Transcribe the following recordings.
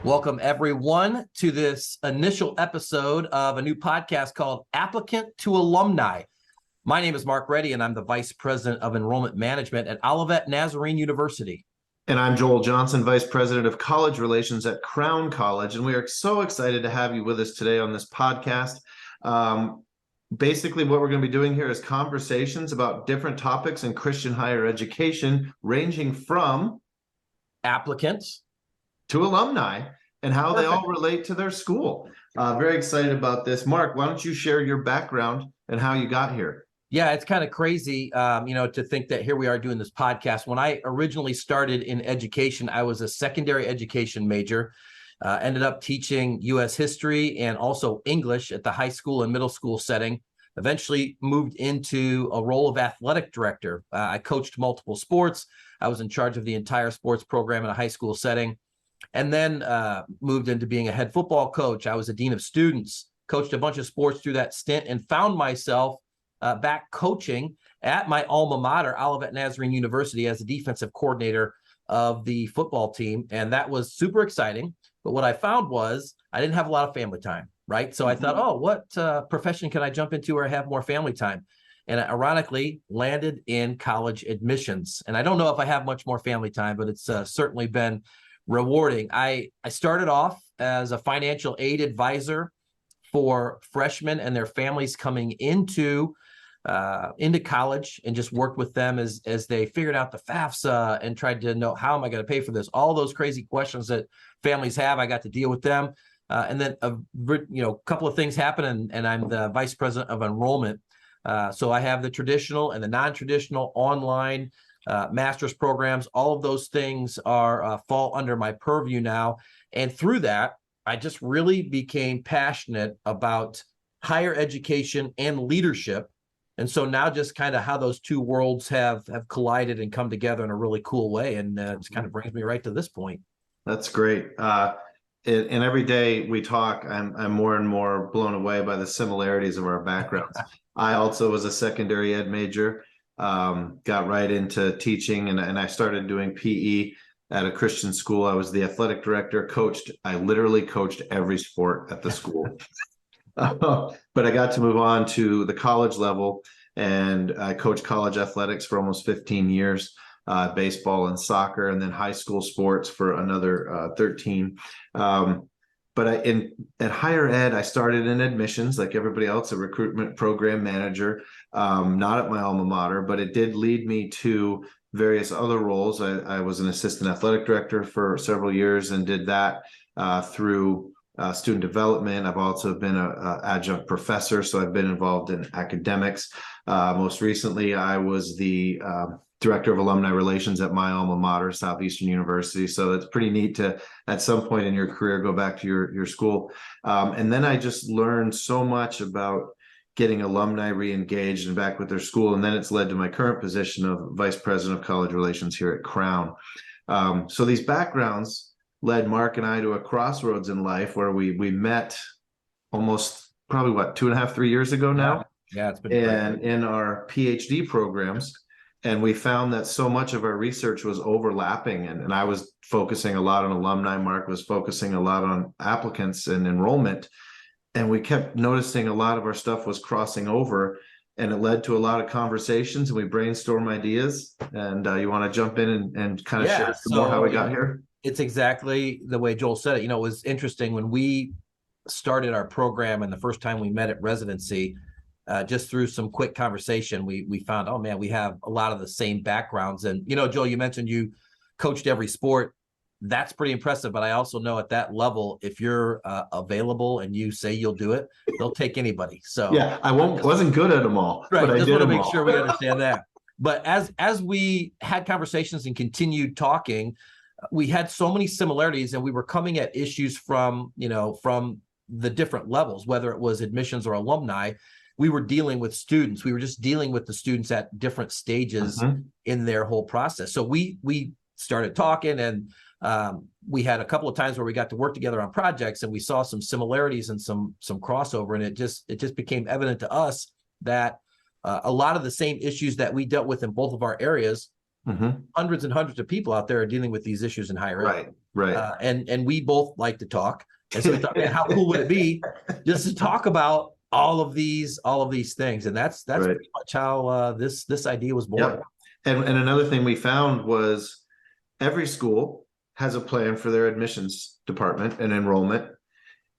Welcome, everyone, to this initial episode of a new podcast called Applicant to Alumni. My name is Mark Reddy, and I'm the Vice President of Enrollment Management at Olivet Nazarene University. And I'm Joel Johnson, Vice President of College Relations at Crown College. And we are so excited to have you with us today on this podcast. Basically, what we're going to be doing here is conversations about different topics in Christian higher education, ranging from applicants to alumni and how they all relate to their school. Very excited about this. Mark, why don't you share your background and how you got here? Yeah, it's kind of crazy, to think that here we are doing this podcast. When I originally started in education, I was a secondary education major, ended up teaching U.S. history and also English at the high school and middle school setting. Eventually moved into a role of athletic director. I coached multiple sports. I was in charge of the entire sports program in a high school setting, and then moved into being a head football coach. I was a dean of students, coached a bunch of sports through that stint, and found myself back coaching at my alma mater, Olivet Nazarene University, as a defensive coordinator of the football team. And that was super exciting. But what I found was I didn't have a lot of family time, right? So I thought, what profession can I jump into where I have more family time? And I ironically landed in college admissions. And I don't know if I have much more family time, but it's certainly been rewarding. I started off as a financial aid advisor for freshmen and their families coming into college, and just worked with them as they figured out the FAFSA and tried to know, how am I going to pay for this? All those crazy questions that families have, I got to deal with them. And then a couple of things happen, and I'm the vice president of enrollment. So I have the traditional and the non-traditional online master's programs. All of those things are fall under my purview now. And through that, I just really became passionate about higher education and leadership. And so now just kind of how those two worlds have collided and come together in a really cool way. And it just kind of brings me right to this point. That's great. And every day we talk, I'm more and more blown away by the similarities of our backgrounds. I also was a secondary ed major, got right into teaching, and I started doing PE at a Christian school. I was the athletic director, I literally coached every sport at the school. But I got to move on to the college level, and I coached college athletics for almost 15 years, baseball and soccer, and then high school sports for another 13. But at higher ed, I started in admissions like everybody else, a recruitment program manager, not at my alma mater, but it did lead me to various other roles. I was an assistant athletic director for several years and did that through student development. I've also been an adjunct professor, so I've been involved in academics. Most recently, I was the director of alumni relations at my alma mater, Southeastern University. So it's pretty neat to, at some point in your career, go back to your school. And then I just learned so much about getting alumni re-engaged and back with their school. And then it's led to my current position of Vice President of College Relations here at Crown. So these backgrounds led Mark and I to a crossroads in life where we met almost probably 2.5-3 years ago now. Yeah, it's been and in our PhD programs. And we found that so much of our research was overlapping, and I was focusing a lot on alumni. Mark was focusing a lot on applicants and enrollment. And we kept noticing a lot of our stuff was crossing over, and it led to a lot of conversations, and we brainstorm ideas. And you want to jump in and kind of share some more how we got here? It's exactly the way Joel said it. It was interesting when we started our program, and the first time we met at residency, just through some quick conversation, we found, oh man, we have a lot of the same backgrounds. And, Joel, you mentioned you coached every sport. That's pretty impressive. But I also know at that level, if you're available and you say you'll do it, they'll take anybody. So yeah, wasn't good at them all. Right. But Just want to make sure we understand that. But as we had conversations and continued talking, we had so many similarities, and we were coming at issues from the different levels, whether it was admissions or alumni. We were dealing with students. We were just dealing with the students at different stages in their whole process. So we started talking, and we had a couple of times where we got to work together on projects, and we saw some similarities and some crossover. And it just became evident to us that a lot of the same issues that we dealt with in both of our areas Hundreds and hundreds of people out there are dealing with these issues in higher ed. Right. And we both like to talk. And so we thought, man, how cool would it be just to talk about all of these things? And that's Right. pretty much how this idea was born. Yep. And another thing we found was every school has a plan for their admissions department and enrollment.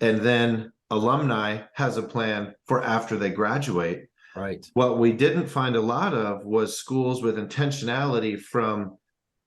And then alumni has a plan for after they graduate. Right. What we didn't find a lot of was schools with intentionality from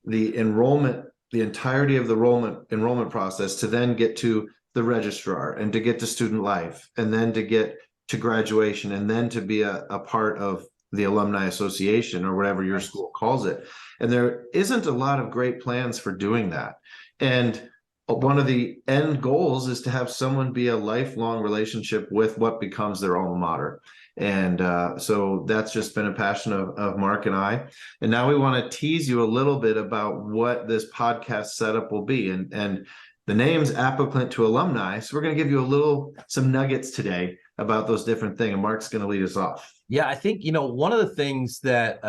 the enrollment, the entirety of the enrollment process, to then get to the registrar and to get to student life and then to get to graduation and then to be a part of the alumni association or whatever your school calls it. And there isn't a lot of great plans for doing that. And one of the end goals is to have someone be a lifelong relationship with what becomes their alma mater. And so that's just been a passion of Mark and I. And now we want to tease you a little bit about what this podcast setup will be. And the name's Applicant to Alumni. So we're going to give you some nuggets today about those different things. And Mark's going to lead us off. Yeah, I think, one of the things that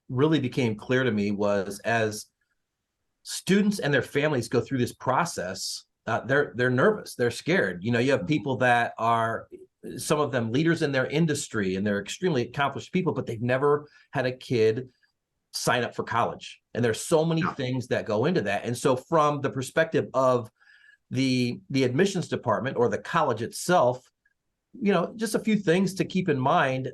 really became clear to me was as students and their families go through this process, they're nervous, they're scared. You have people that are, some of them leaders in their industry, and they're extremely accomplished people, but they've never had a kid sign up for college. And there's so many things that go into that. And so from the perspective of the admissions department or the college itself, just a few things to keep in mind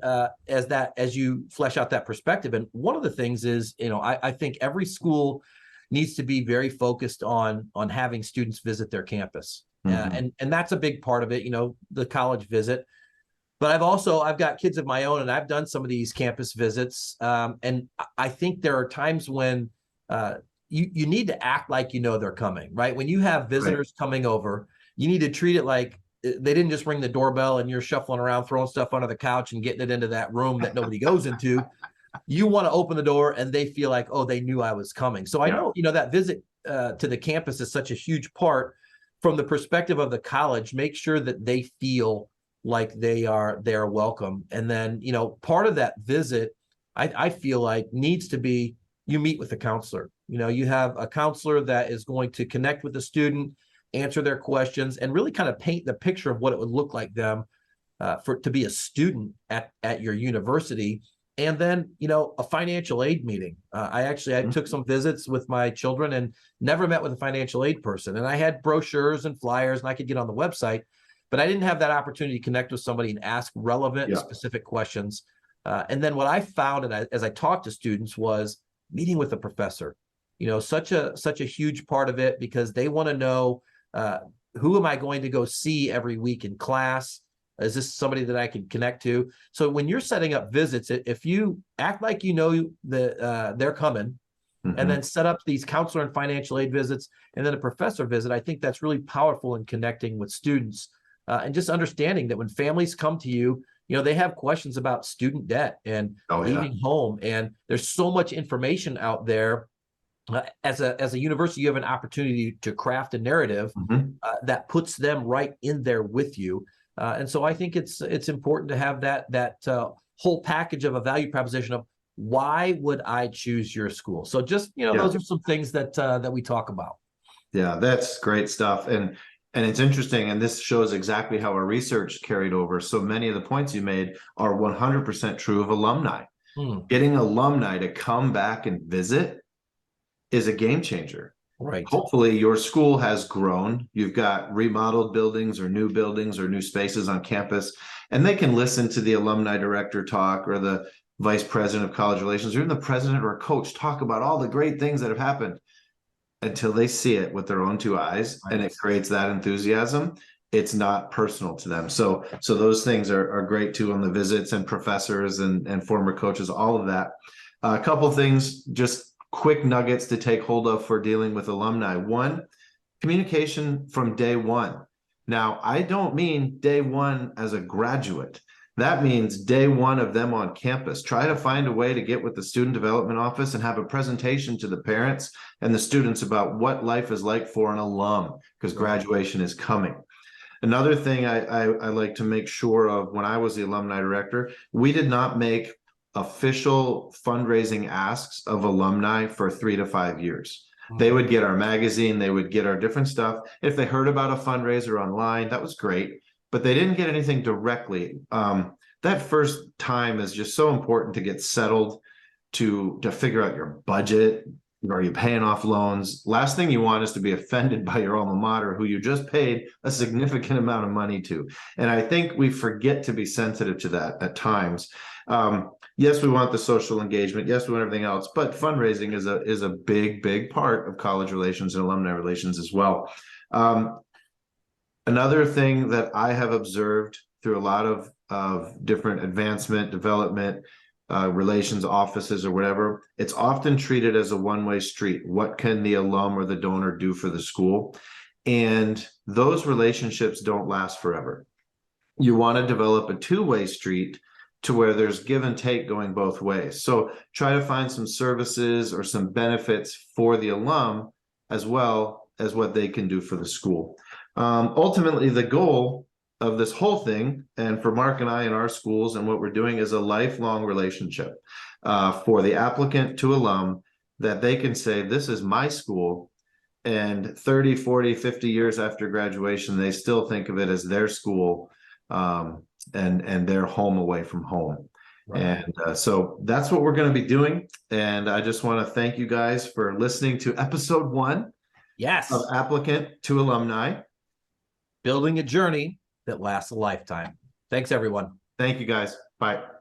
as you flesh out that perspective. And one of the things is, I think every school needs to be very focused on having students visit their campus. And that's a big part of it, the college visit. But I've got kids of my own, and I've done some of these campus visits. And I think there are times when you need to act like they're coming, right? When you have visitors coming over, you need to treat it like they didn't just ring the doorbell and you're shuffling around, throwing stuff under the couch and getting it into that room that nobody goes into. You want to open the door and they feel like, oh, they knew I was coming. So I know, that visit to the campus is such a huge part from the perspective of the college. Make sure that they feel like they are welcome. And then, part of that visit, I feel like needs to be, you meet with a counselor. You have a counselor that is going to connect with the student, answer their questions, and really kind of paint the picture of what it would look like them to be a student at your university. And then, a financial aid meeting. I took some visits with my children and never met with a financial aid person. And I had brochures and flyers and I could get on the website, but I didn't have that opportunity to connect with somebody and ask relevant and specific questions. And then what I found, and as I talked to students, was meeting with a professor. Such a huge part of it, because they want to know, who am I going to go see every week in class? Is this somebody that I can connect to? So when you're setting up visits, if you act like that they're coming, and then set up these counselor and financial aid visits, and then a professor visit, I think that's really powerful in connecting with students and just understanding that when families come to you, they have questions about student debt and leaving home, and there's so much information out there. As a university, you have an opportunity to craft a narrative that puts them right in there with you. And so I think it's important to have that whole package of a value proposition of why would I choose your school? So just, those are some things that we talk about. Yeah, that's great stuff. And it's interesting. And this shows exactly how our research carried over. So many of the points you made are 100% true of alumni. Getting alumni to come back and visit is a game changer. Right. Hopefully your school has grown. You've got remodeled buildings or new spaces on campus, and they can listen to the alumni director talk, or the vice president of college relations, or even the president or coach talk about all the great things that have happened, until they see it with their own two eyes. And it creates that enthusiasm. It's not personal to them. So those things are great too on the visits, and professors and former coaches, all of that. A couple things, just quick nuggets to take hold of for dealing with alumni. One, communication from day one. Now, I don't mean day one as a graduate. That means day one of them on campus. Try to find a way to get with the student development office and have a presentation to the parents and the students about what life is like for an alum, because graduation is coming. Another thing I like to make sure of, when I was the alumni director, we did not make official fundraising asks of alumni for 3 to 5 years. They would get our magazine, they would get our different stuff. If they heard about a fundraiser online, that was great, but they didn't get anything directly. That first time is just so important to get settled, to figure out your budget. Are you paying off loans? Last thing you want is to be offended by your alma mater, who you just paid a significant amount of money to. And I think we forget to be sensitive to that at times. Yes, we want the social engagement. Yes, we want everything else, but fundraising is a big part of college relations and alumni relations as well. Another thing that I have observed through a lot of different advancement, development, relations offices or whatever, it's often treated as a one-way street. What can the alum or the donor do for the school? And those relationships don't last forever. You want to develop a two-way street to where there's give and take going both ways. So try to find some services or some benefits for the alum as well as what they can do for the school. Ultimately, the goal of this whole thing, and for Mark and I in our schools and what we're doing, is a lifelong relationship for the applicant to alum, that they can say, this is my school, and 30, 40, 50 years after graduation, they still think of it as their school, and their home away from home. Right. And so that's what we're going to be doing. And I just want to thank you guys for listening to episode 1 of Applicant to Alumni. Building a journey that lasts a lifetime. Thanks, everyone. Thank you, guys. Bye.